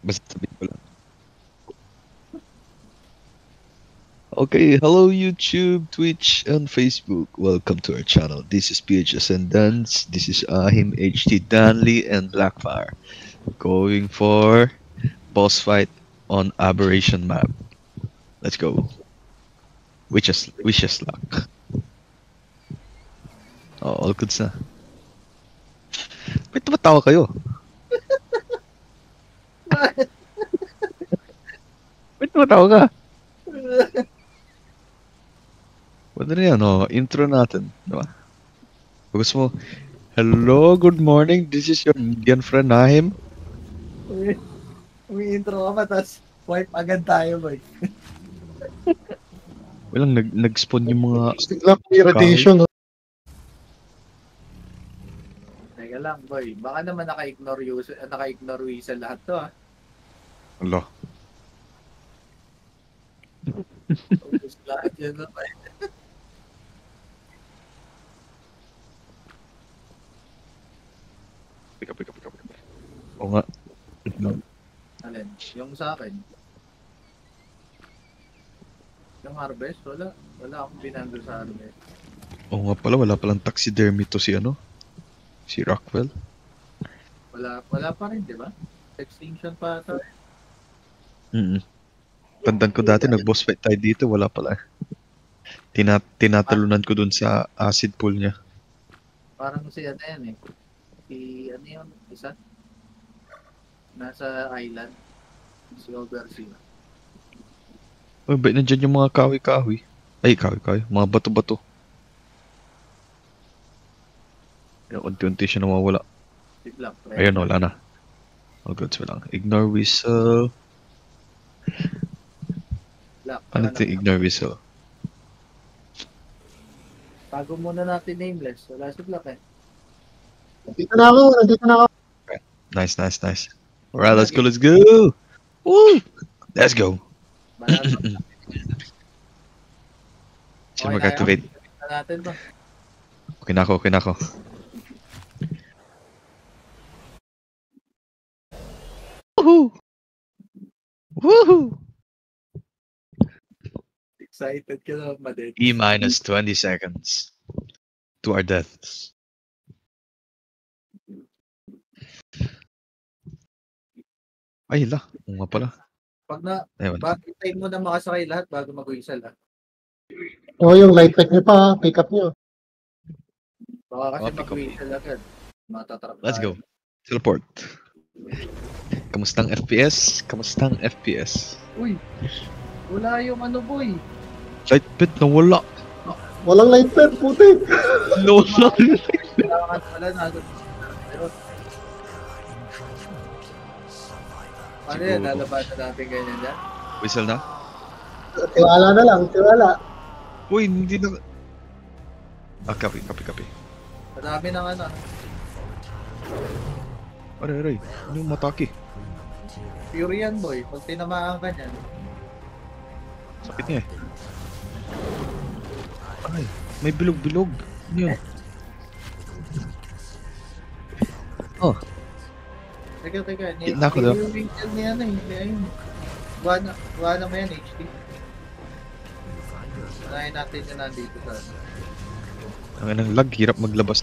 Basta sabihin ko lang. Okay, hello YouTube, Twitch, and Facebook. Welcome to our channel. This is PH Ascendance. This is Ahim, HT Danley, and Blackfire. Going for boss fight on Aberration map. Let's go. Wishes luck. Oh, all goods na. Ba't tumatawa kayo? Ba't tumatawa ka? Pwede na yan, oh. Intro natin. Diba? Gusto mo, hello, good morning. This is your Indian friend, Ahim. Umi-intro ka pa, tapos wipe agad tayo, boy. Walang nag-spawn yung mga... Bigla irritation. Teka lang, boy. Baka naman naka-ignore Weasel lahat to, ha? Ala. Ubus lahat yun, no? Pick up. Oo nga. Alin? Yung sa akin. Yung harvest, wala. Wala akong binandol sa harvest. Oo nga pala, wala palang taxidermy to si ano? Si Rockwell. Wala pa rin, di ba? Extinction pa ata. Tandaan ko dati, nag-boss fight tayo dito, wala pala. Tinatalunan ko dun sa acid pool niya. Parang si ano yan, eh. Si ano yun? Isa? Nasa island. Si Overseer. Uy, ba't nandyan yung mga kahoy-kahoy? Ay, kahoy-kahoy. Mga bato-bato. Unti-unti siya nawawala. Si Black. Ayun, wala na. All goods lang. Ignore whistle. Black. Ano ito ignore whistle? Tago muna natin nameless. Wala si Black, eh. Nandito na ako. Nice. Alright, let's go. Woo! Let's go. Sino mag-activate? Natin ba? Okay na ako. Woohoo! Excited ka na, Maded. E-minus 20 seconds to our deaths. Ay, la. Oo nga pala. Pag na, Ayun. hintayin mo na makasakay lahat bago mag-whistle, ha? Oo, yung light pack niyo pa, pick up niyo. Baka kasi pick up. mag-whistle agad. Matatrap Let's tayo. go. Teleport. Kamustang FPS? Uy! Wala yung ano, boy. Light bit nawala. Walang light pack, putik. Nawala. Kailangan pala na. Pero, ano yan? Siguro. Lalabasan natin ganyan dyan? Whistle na? Tiwala na lang. Uy, hindi na... copy. Madami ng ano. Aray. Ano yung matake? Fury yan, boy. Pag tinamaan ka niyan. Sakit niya eh. Ay, may bilog. Ano yun? Oh, Teka. Gitna ko daw. Yung wingtail niya na, hindi ayun. Buwana mo yan, HD. Unahin natin yung nandito sa... ang lag, hirap maglabas.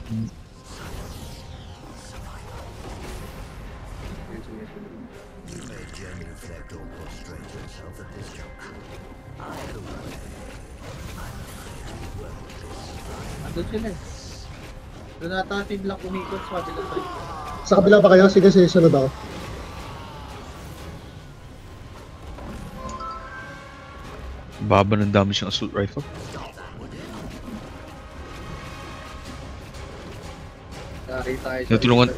Andun sila eh. Doon ata si Black umikot sa kabilang side. Sa kabila pa kayo? Sige, sunod ako. Baba ng dami siyang assault rifle. Dari tayo sa... Natulungan.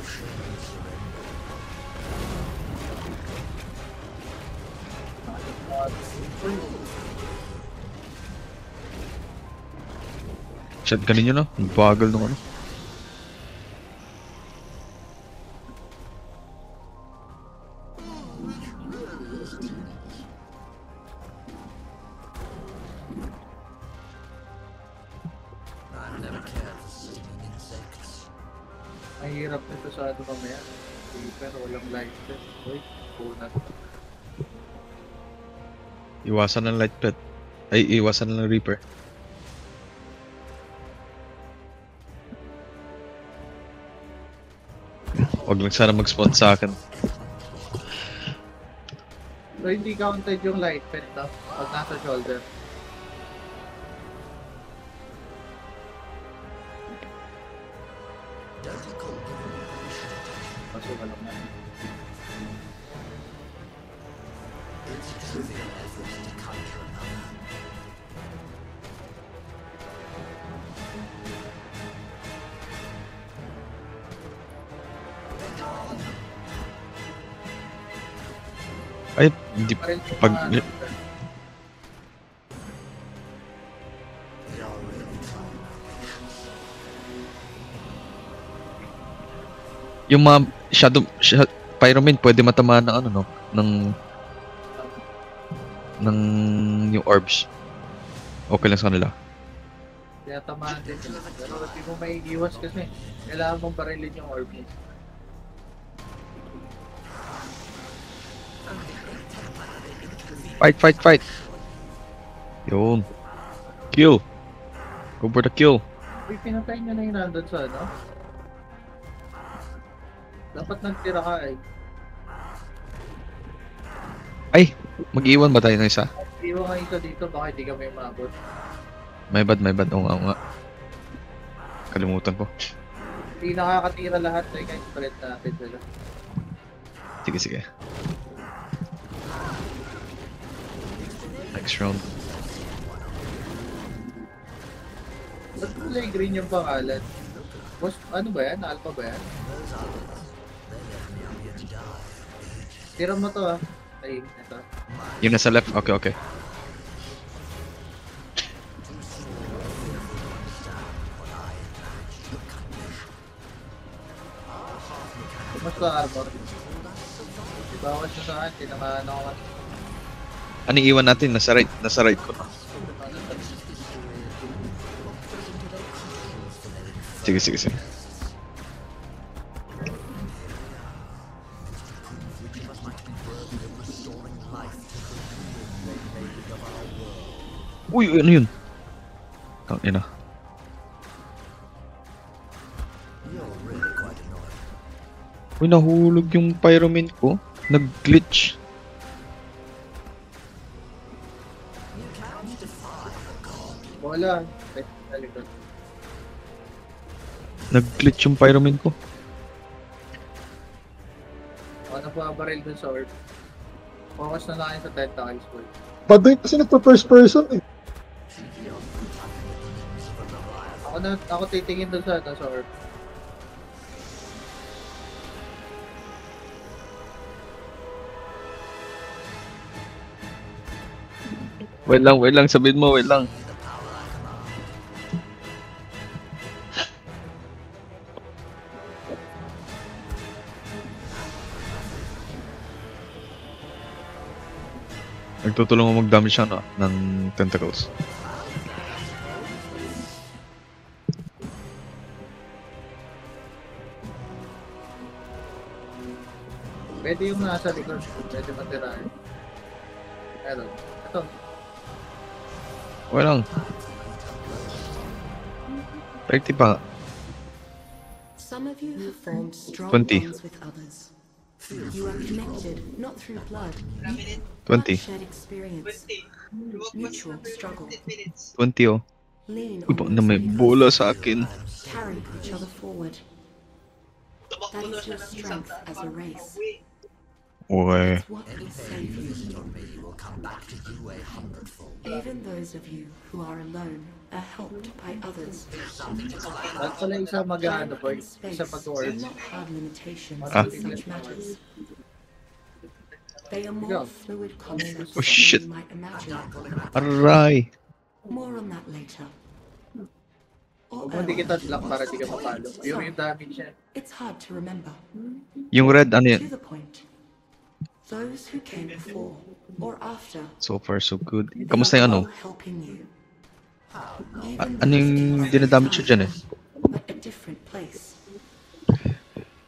Shotgunin nyo na. Ang bagal nung ano. Mahirap nito sa ano mamaya. Pero walang life test. Uy, punan. Iwasan ng light pet. Ay, iwasan ng reaper. Huwag lang sana mag-spawn sa akin. So hindi counted yung light pet no? Pag nasa shoulder. Pasukan lang na. Ay, hindi. Pa rin yung Pag- mga Yung mga Pyromin pwede matamaan ng ano no? Ng yung orbs. Okay lang sa kanila. kaya tamaan din sila. Pero hindi mo may iwas kasi kailangan mong barilin yung orb mo. Fight! Yun. Kill! Go for the kill. Uy, pinatay nyo na yung nandun sa ano? Dapat nagtira ka eh. Ay! Mag-iwan ba tayo ng isa? Iwan ka isa dito, baka hindi ka may mabot. My bad. Oo nga. Kalimutan ko. Hindi nakakatira lahat eh, kahit palit natin sila. Sige. Next round. Ba't kulay green yung pangalan? Boss, ano ba yan? Alpha ba yan? Tira mo to ah. Ay, ito. Yung nasa left? Okay. Basta armor. Ibawas na sa akin, tinamaan ako. Ano iwan natin? Nasa right ko na. Sige. Uy, ano yun? Tangina. Uy, nahulog yung pyromin ko. Nag-glitch. Wala. Ay, talikod. Nag-glitch yung pyromin ko. Ako na pa baril dun sa orb. Focus na lang sa tentacles ko. Baduy kasi nagpa-first person eh. Ako titingin dun sa orb. Wait lang. Sabihin mo, wait lang. Nagtutulong mo mag-damage siya ng tentacles. Pwede yung nasa likod. Pwede matirahin. Meron. Ito. Wait lang. 30 pa. Some of you have formed strong 20. bonds with others. You are connected not through blood, 20. but shared experience, mutual struggle. 20 oh. Lean Uy, on na may those bola sa akin. carry each other forward. That is your strength as a race. Uy. It's what will save you. Even those of you who are alone are helped by others. At pala isa mag-ano boy. Time and Isa space mag-orb. do not have limitations Ah. in such matters. They are more fluid concepts Oh, shit. than you might imagine. Aray. More on that later. Or Huwag mo hindi kita earlier. block para di ka mapalo. Yung damage niya. It's hard to remember. Yung red, ano To yan? the point. Those who came before or after, So far, so good. they Kamusta yung are ano? all helping you. Even Ano yung though dinadamage siya dyan eh? but a different place.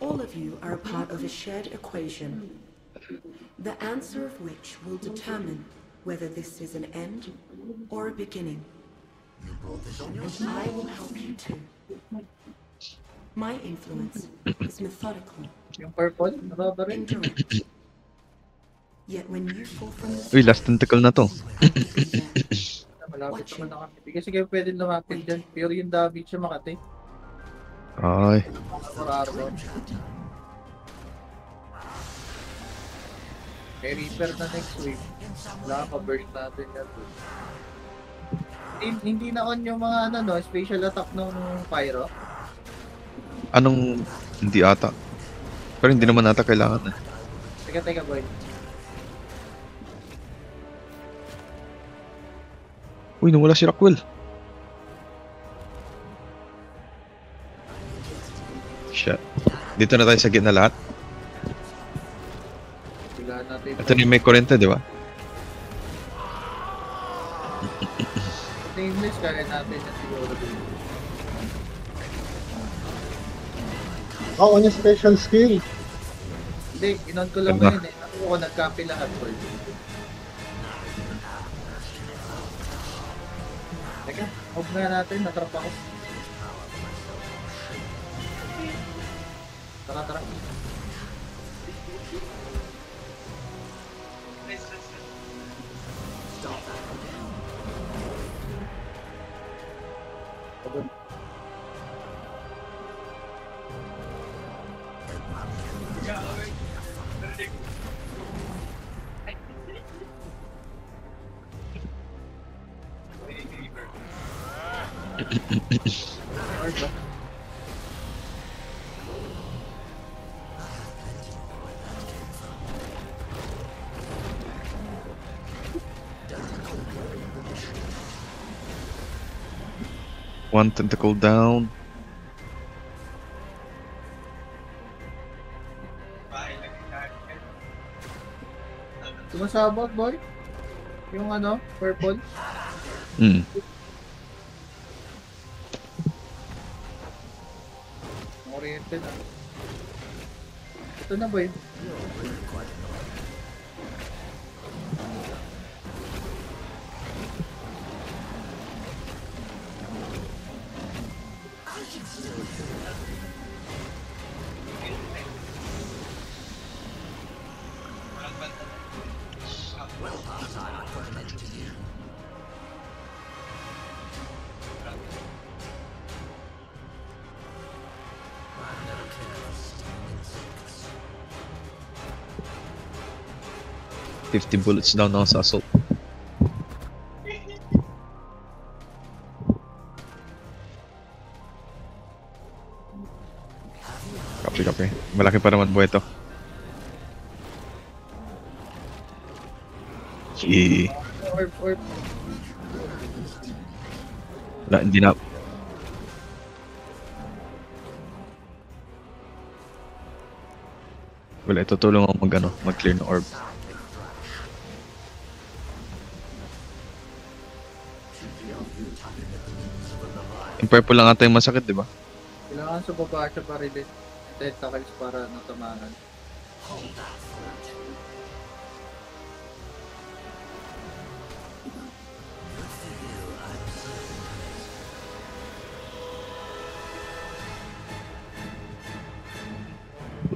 All of you are a part of a shared equation. The answer of which will determine whether this is an end or a beginning. I will help you too. My influence is methodical, Yung purple, nababa rin. indirect. Yet when you fall from the Uy, last tentacle na to. Malapit naman na kami. Kasi kayo pwede lumapit dyan. Pero yung damage siya makati. Ay. Araro. Kay Reaper na next week. Wala ka burst natin yan. Hindi na on yung mga ano no, special attack ng Pyro. Anong hindi ata? Pero hindi naman ata kailangan eh. Teka boy. Uy, nawala si Rockwell. Shit. Dito na tayo sa gitna lahat. Biglaan natin. Ito na yung may kurente, di ba? Nameless, kaya natin na siguro din. Oo, yung special skill. Hindi, inon ko lang Ganda. ngayon eh. Ako ko nag-copy lahat boy. Teka, huwag nga natin, natrap ako. Tara. Pagod. Hard ba? One tentacle down. Sumasabot boy? Yung ano, purple? Hmm. Oriented na. Ito na boy. $50 bullets down na sa assault. Copy. Malaki pa naman buhay to. Orb. Wala, hindi na. Wala, itutulong ako mag-clear ng orb. Yung purple lang ata yung masakit, di ba? Kailangan sa baba siya pa rin eh. Tentacles para natamaan.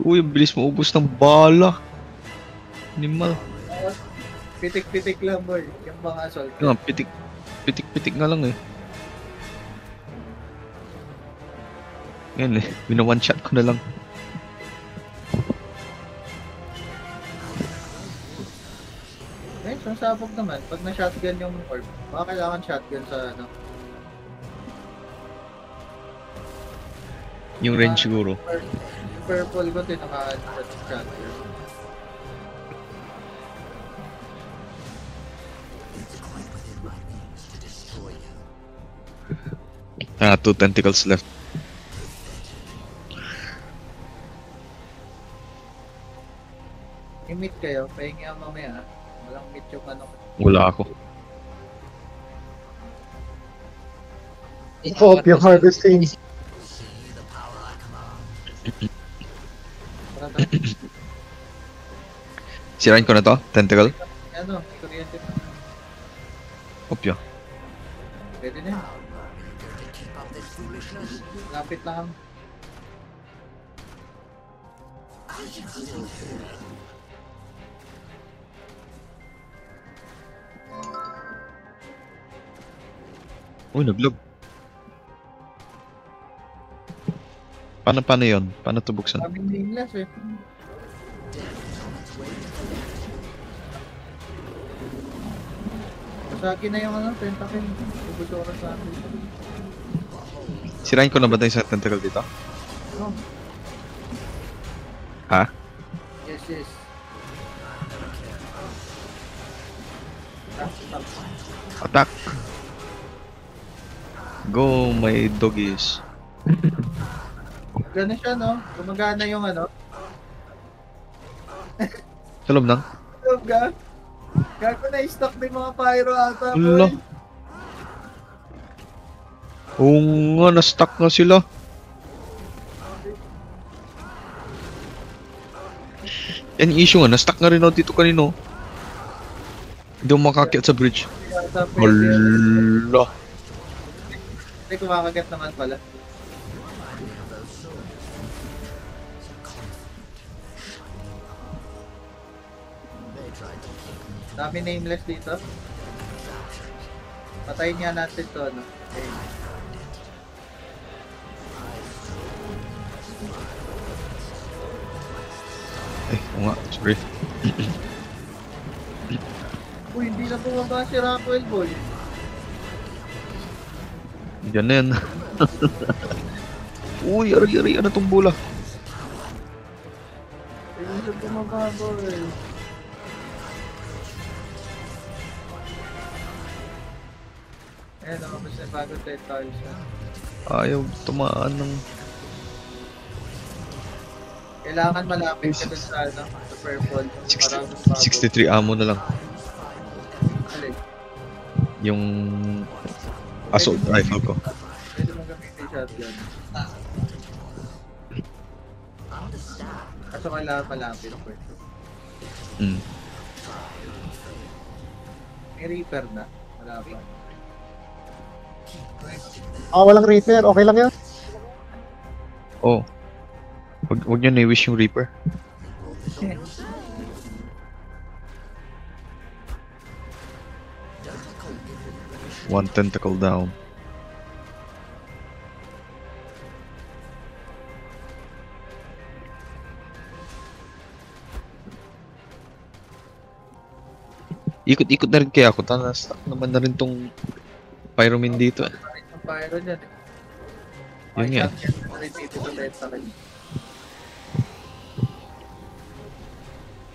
Uy, ang bilis maubos ng bala. Animal. Pitik-pitik lang boy. Yung mga assault. Nga, pitik nga lang eh. Ngayon eh, one shot ko na lang. Eh, sasabog naman. Pag na-shotgun yung orb, baka kailangan shotgun sa ano. Yung range siguro. Yung purple ko tinamaan sa shotgun. Ah, 2 tentacles left. I-meet kayo, pahingi ang mamaya. Walang meet yung ano. Wala ako. Hope yung harvesting. Tara. Sirain ko na to? Tentacle? Ano, kuryente pa. Opya. Pwede na yun. Lapit lang. Uy, naglog. Paano yun? Paano to buksan? Kaming nameless eh. Masaki na yung ano, tentacle. Ubusora sa akin. Sirain ko na ba tayo sa tentacle dito? Oh, Ha? yes, yes. Tap, tap. Attack! Go, my doggies. Gano'n siya, no? Gumagana yung ano. Sa loob ng? Gago na i-stock din mga pyro ata. Ala. Boy. Oo nga, na-stuck nga sila. Yan yung issue nga, na-stuck nga rin ako dito kanino. Hindi ako makakyat sa bridge. Ata pwede. Hala. Hindi, kumakagat naman pala. Dami nameless dito. Patayin nga natin to, no? Okay. Oo nga, sorry. Uy, hindi na bumaba si Rockwell, boy. Diyan na yan. Uy, ari, ano tong bola? Hindi na bumaba, boy. Ayan, nakapos na bagong 10,000. Ayaw tumaan ng... Kailangan malapit ka dun sa, ano, sa purple. Para mas bago. 63 ammo na lang. Alin? Yung assault rifle ko. Pwede mong gamitin shotgun. Kaso kailangan malapit ko. Mm. May reaper na. Wala pa. Walang repair. Okay lang yan. Oh. Wag nyo na-wish yung Reaper. One tentacle down. Ikot-ikot na rin kaya ako. Stuck naman na rin tong pyromin dito. Ang pyro dyan eh. Yun nga.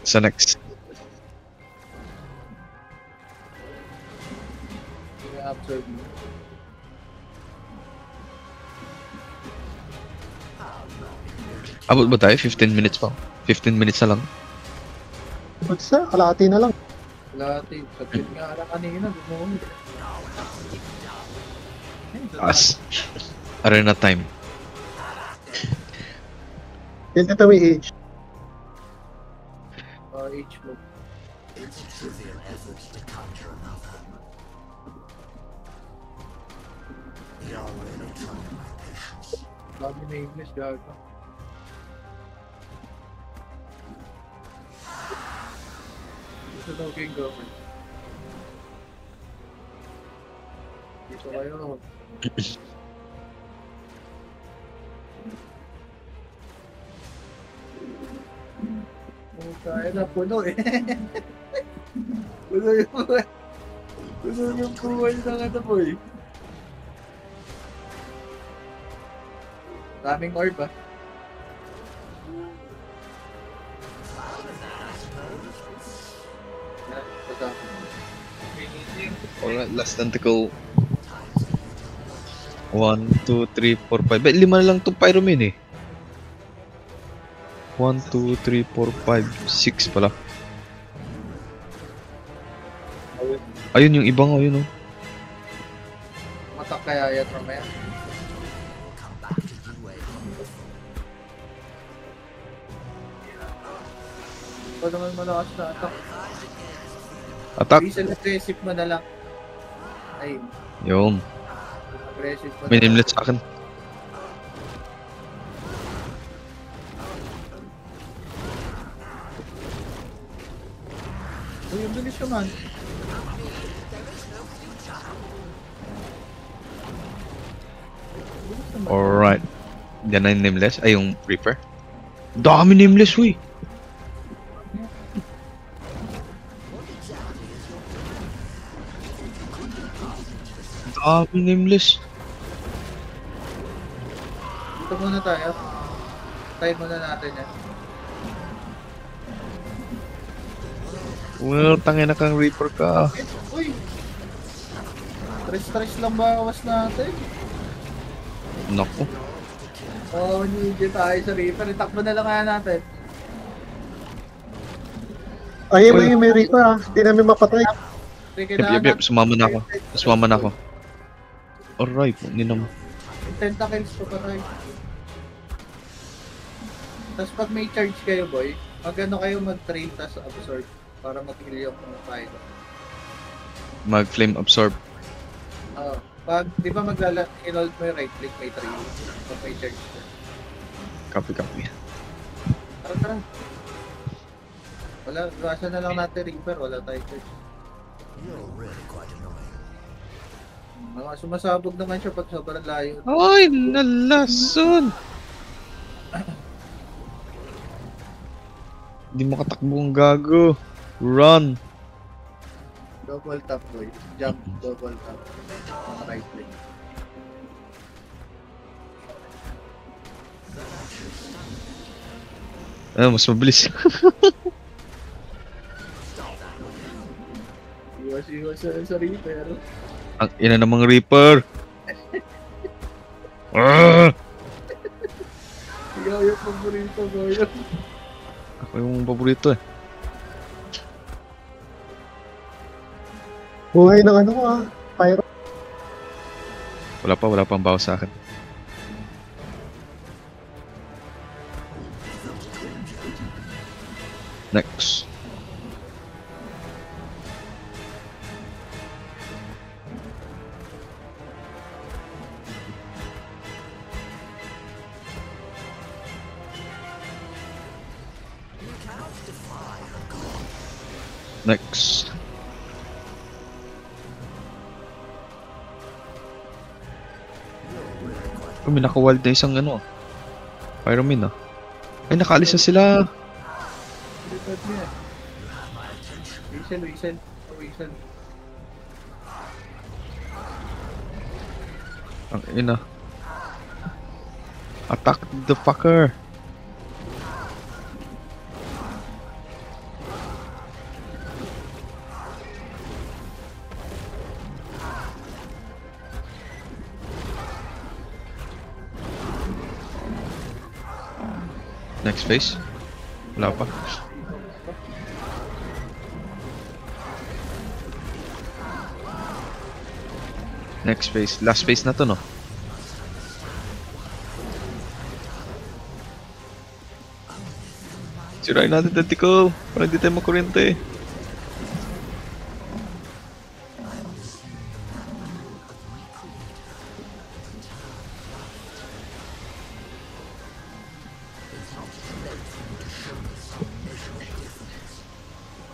Sa next. Absorb mo. Abot ba tayo? 15 minutes pa. 15 minutes na lang. What's that? Kalahati na lang. Lati, sa tweet nga lang kanina, bumuhuli. As. Arena time. Dito ito may age. H mo. Dami na English, gago. Gusto daw kayong gawin. Dito kayo. Kaya na puno eh. Puno yung buhay. Puno yung buhay ng ano boy. Daming orb ah. Alright, last tentacle. 1, 2, 3, 4, 5. Ba't 5 na lang itong pyromin eh? 1, 2, 3, 4, 5, 6 pala. Ayun yung ibang, yun oh. Matak kaya yan mamaya. pa naman malakas na attack. Attack! Diesel aggressive mo na lang. Ay, Yung. aggressive mo na lang. Minimlit sa akin. Uy, yung bilis naman. Bilis naman. Alright. Yan na yung nameless. Ay, yung Reaper. Dami nameless, uy! Dami nameless. Dito muna tayo. Try muna natin yan. Well, tangin na kang Reaper ka. Uy! Stress lang bawas natin. Naku. Oo, hindi tayo sa Reaper. Itakbo na lang kaya natin. Ay, may Reaper ah. Hindi namin mapatay. Yep. Sumama na ako. Alright, hindi naman. Tentacles pa tayo. Tapos pag may charge kayo, boy, mag-ano kayo mag-train tas absorb para mag-heal yung fight. Mag-flame absorb. Pag, di ba in-hold mo yung right click, may train. Pag may charge ka. Copy. Tara. Wala, iwasan na lang natin Reaper, wala tayo charge. Sumasabog naman siya pag sobrang layo. Ay, nalason! Hindi makatakbo ang gago. Run! Double tap, boy. Jump, double tap. Right click. Mas mabilis. Iwas sa Reaper. Ang ina namang Reaper. Ikaw yung paborito ko yun. Ako yung paborito eh. Buhay ng ano ah. Pyro. Wala pa ang bawas sa akin. Next. Next. Oh, may naka-wild na isang ano. Pyromin ah. Ay, nakaalis na sila. Reaper niya. Whistle. Ang ina. Attack the fucker. Next phase. Wala pa. Next phase. Last phase na to, no? Sirain natin tactical para hindi tayo makuryente.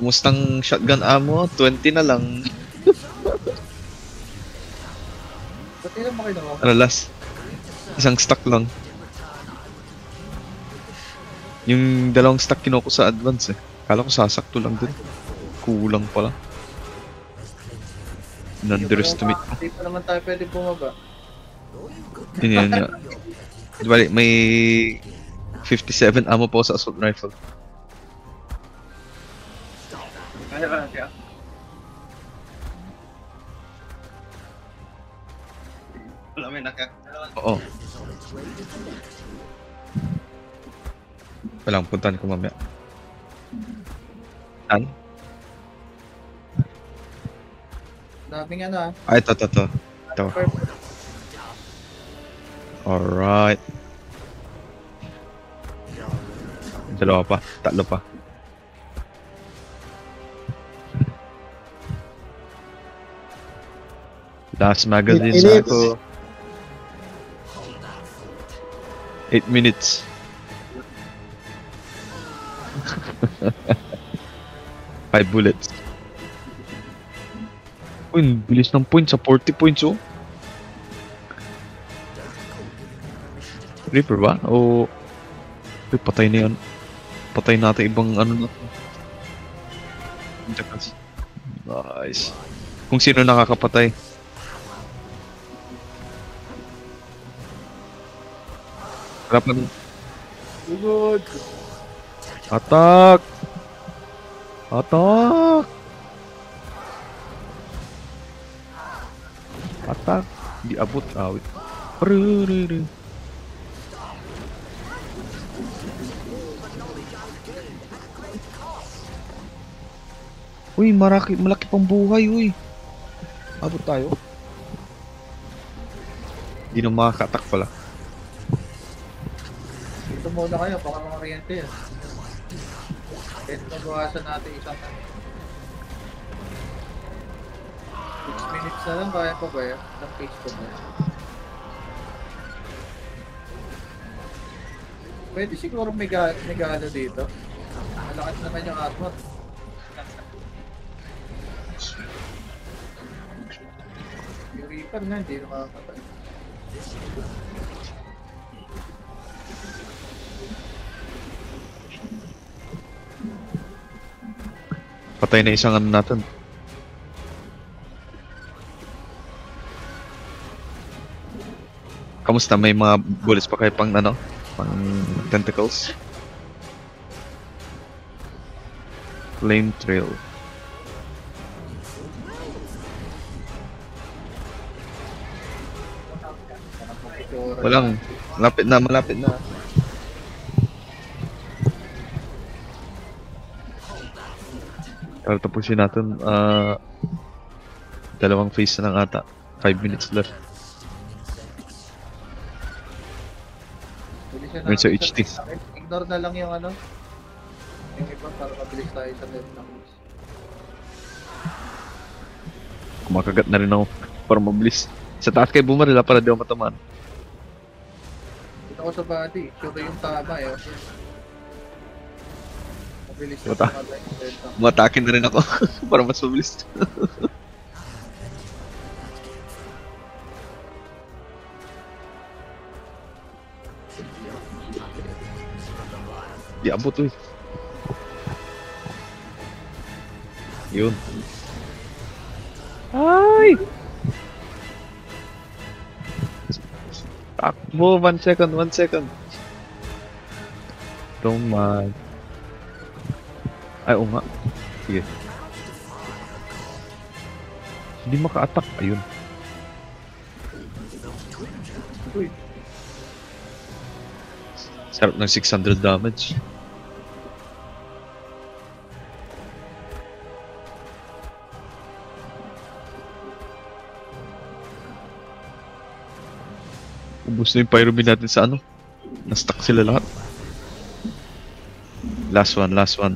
Kumustang shotgun ammo? 20 na lang. Ba't ilan mo kinuha? Ano last? Isang stack lang. Yung dalawang stack kinuha ko sa advance eh. Kala ko sasakto lang din. Kulang pala. Underestimate ko. Hindi pa naman tayo pwede bumaba. Yun nga. Diba, may 57 ammo po sa assault rifle. Kaya siya. Wala may Oo. Walang puntahan ko mamaya. Saan? Daming ano ah. Ah, ito. Ito. Alright. Dalawa pa. Tatlo pa. Last magazine 8 na minutes. ako. 8 minutes. Five bullets. Uy, bilis ng points sa 40 points oh. Reaper ba? O... Uy, patay na yan. Patay natin ibang ano na to. Nice. Kung sino nakakapatay. Harapan. Good. Attack! Attack! Attack! Di abot awit. Parururu. Uy, malaki pang buhay, uy. Abot tayo. Di na makaka-attack pala. Dito muna kayo, baka mga kuryente yan. Kahit mabawasan natin isang 6 minutes na lang, kaya pa ba yan? Ilang page pa ba yan? Pwede siguro may galo dito. Malakas naman yung armor. Yung Reaper na, hindi nakakatay. Patay na isang ano natin. Kamusta? May mga bullets pa kayo pang ano? Pang tentacles? Flame trail. Walang. Malapit na, malapit na. Para tapusin natin, dalawang phase na lang ata. 5 minutes left. Meron sa HT. Ignore na lang yung ano. Yung iba para mabilis tayo sa left ng Kumakagat na rin ako para mabilis. Sa taas kayo bumarila para di ako matamaan. Dito ko sa body. Sure yung tama eh. Mabilis na Bata. tama yung left ng Umatakin na rin ako para mas mabilis. Di abot eh. Yun. Ay! Takbo, 1 second, 1 second. Don't mind. Ay, oo nga. Sige. Hindi maka-attack. Ayun. Uy. Sarap ng 600 damage. Ubus na yung pyromin natin sa ano. Na-stuck sila lahat. Last one, last one.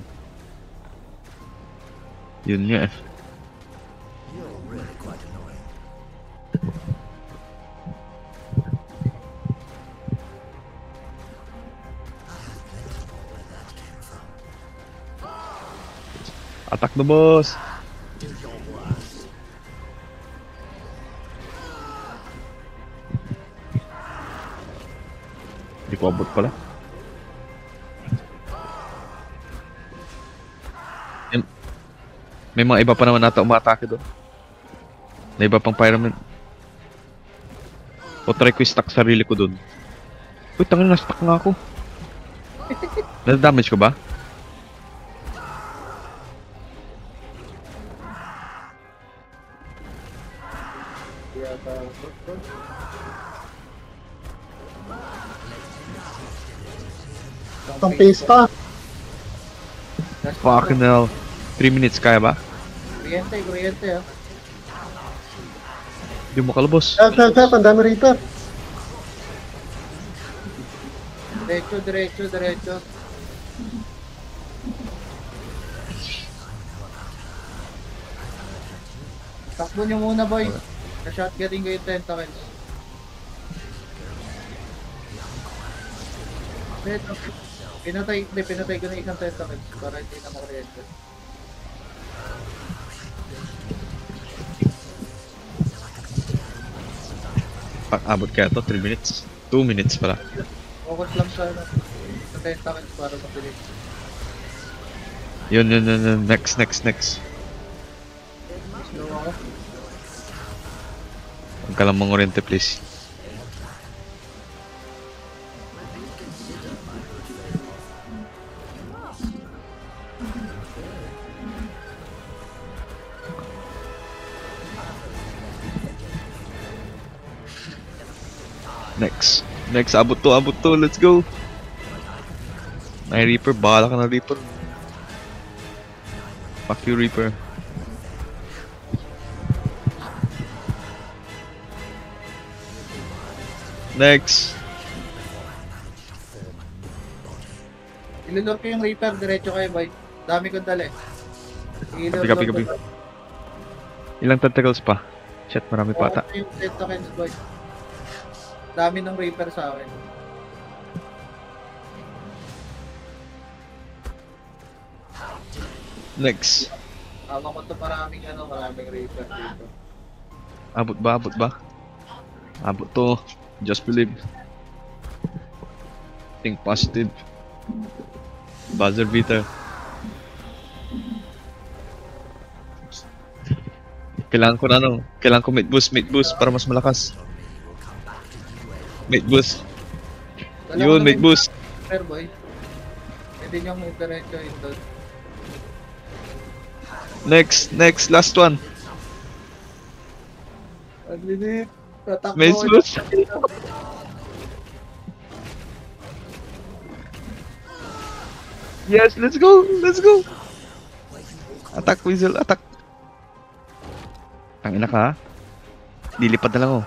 Yun nga eh. Attack na boss! Hindi ko abot pala. May mga iba pa naman nata umatake doon. May iba pang pyramid. O try ko i-stack sarili ko doon. Uy, tangin na stuck nga ako. Na-damage ko ba? Ang pace pa. Fucking hell. 3 minutes, kaya ba? Kuryente, kuryente ah. Hindi mo kalabos. Help, ang dami Reaper. Diretso, diretso, diretso. Takbo nyo muna boy. Na-shotgunning ko yung tentacles. Pinatay ko na isang tentacles para hindi na makuryente. Abot kaya to? 3 minutes? 2 minutes pala. Focus lang sa tentacles para mabilis. Yun. Next. Slow ako. Huwag ka lang mangoriente, please. Next, abot to, let's go. May Reaper, bahala ka na Reaper. Fuck you, Reaper. Next. Ilulor ko yung Reaper, diretso kayo boy. Dami kong dali. Kapi. Ilang tentacles pa? Shit, marami pa ata. Yung tentacles boy. Dami ng Reaper sa akin. Next. Tama ko to maraming Reaper dito. Abot ba? Abot to. Just believe. Think positive. Buzzer beater. Kailangan ko mate boost para mas malakas. Mate boost. Yun, mate boost. Reaper boy. Hindi nyo mo diretso ito. Next, last one. Paglinit. Tatakbo. Mate boost. Yes, let's go. Attack, Weasel, attack. Ang ina ka, ha? Lilipad na lang ako.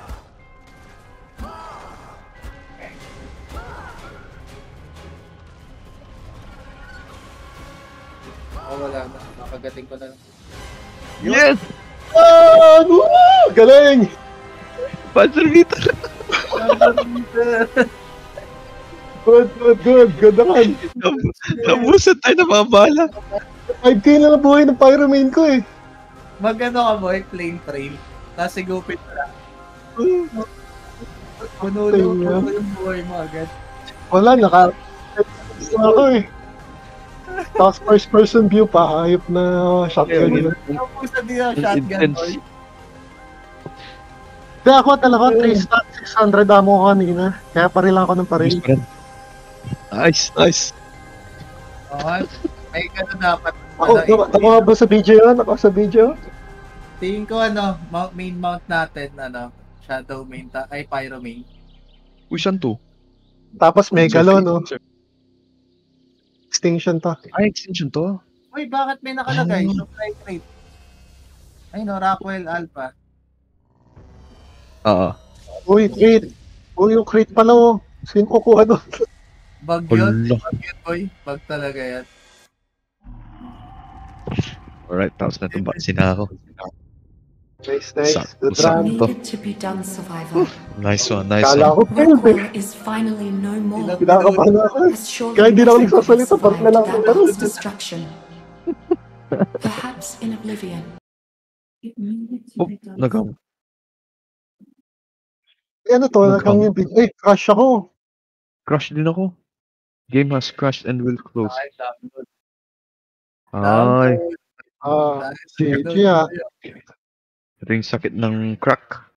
Wala na. Nakagating ko na. Yes! Ah! Woo! Galing! Buzzer beater! Good naman. Nabusan tayo ng mga bala. 5k na nabuhay ng Pyromane ko eh. Magano ka boy, plain trail. Tapos sigupit mo lang. Puno yung buhay mo agad. Wala, ako eh. Tapos first person view pa, hayop na shotgun. Napusa din ang shotgun boy. Hindi ako talaga 3 stacks, 600 ammo ko kanina. Kaya paril ako ng paril. Nice. Okay. May gano'n dapat. Ako ba sa video yun? Ako sa video? Tingin ko main mount natin, shadow main, pyro main. Uy, saan to? Tapos Megalo, no? Extinction to. Ay, extension to? Uy, bakit may nakalagay? Supply crate. Ay no, Rockwell Alpha. Oo. Uy, crate. Uy, yung crate pala, oh. Sino kukuha doon? Bag yun. Hala. Bag yun, boy. Bag talaga yan. Alright, tapos na itong vaccine na ako. Nice. Sakto. Good run. Needed to be done, survivor. Nice one. Kala ko, failed eh. War is finally no more. Kinakabahan ako. As surely Kaya hindi na ako as nagsasalita, survived parang na lang that ako laro. vast destruction. Perhaps in oblivion. It needed to Oh, be done. nagawa. Ano to? Nakang yung video. Eh, crush ako. Crash din ako. Game has crashed and will close. Ay, download. Ay, Ah, GG ah. ito yung sakit ng crack.